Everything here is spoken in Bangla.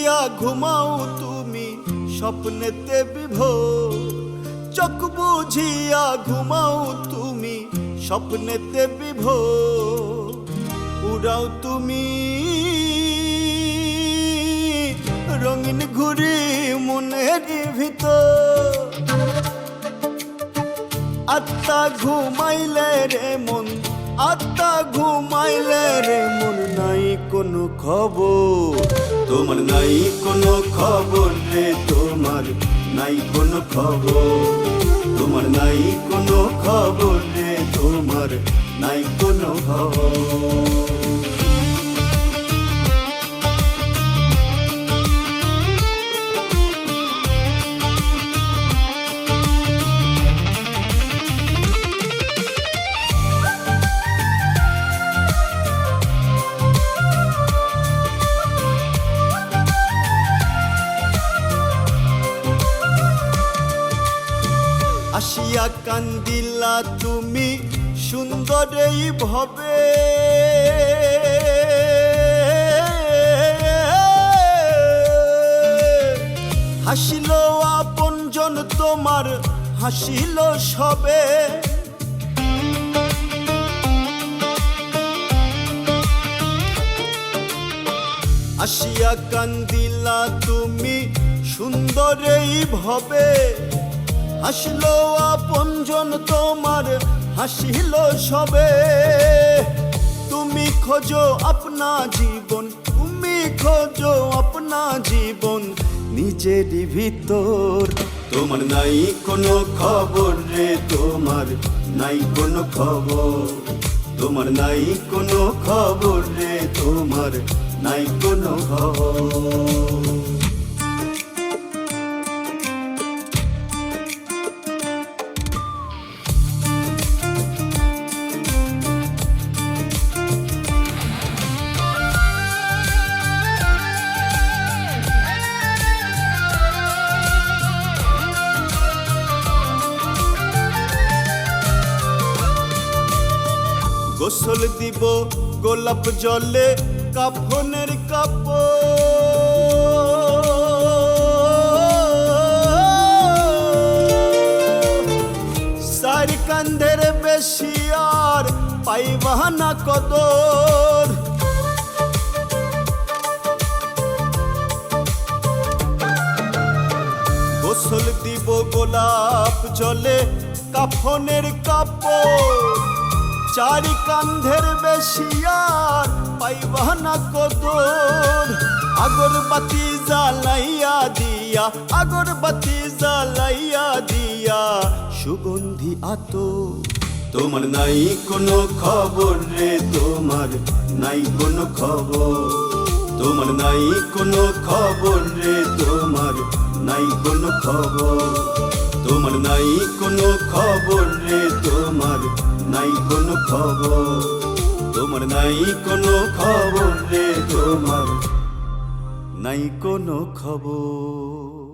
বুঝিয়া ঘুমাও তুমি স্বপ্নেতে বিভোর, চোখ বুঝিয়া ঘুমাও তুমি স্বপ্নেতে বিভোর। উড়াও তুমি রঙিন ঘুড়ি মনের ভিতর, আত্মা ঘুমাইলে রে মন, আত্মা ঘুমাইলে রে মন, নাই কোনো খবর তোমার, নাই কোনো খবর রে তোমার, নাই কোনো খবর তোমার, নাই কোনো খবর রে তোমার, নাই কোনো খবর। আসিয়া কান্দিলা তুমি সুন্দর এই ভবে, হাসিল আপনজন তোমার, হাসিল সবে। আসিয়া কান্দিলা তুমি সুন্দর এই ভবে, হাসিল আপনজন তোমার, হাসিল সবে। তুমি খোঁজো আপনা জীবন, তুমি খোঁজো আপনা জীবন নিজেরই ভিতর, তোমার নাই কোনো খবর রে তোমার, নাই কোনো খবর তোমার, নাই কোনো খবর রে তোমার, নাই কোনো খবর। গোসল দিব গোলাপ জলে কাফনের কাপড়, সার কান্ধের বেশি আর পাইবা না কদর। গোসল দিব গোলাপ জলে কাফনের কাপড়, চারি কান্ধের বেশি আর পাইবা না কদর। আগরবাতি জ্বালাইয়া দিয়া, আগরবাতি জ্বালাইয়া দিয়া সুগন্ধি আতর, তোমার নাই কোনো খবর রে তোমার, নাই কোনো খবর তোমার, নাই কোনো খবর রে তোমার, নাই কোনো খবর তোমার, নাই কোনো খবর রে তোমার, নাই কোনো খবর তোমার, নাই কোনো খবর রে তোমার, নাই কোনো খবর।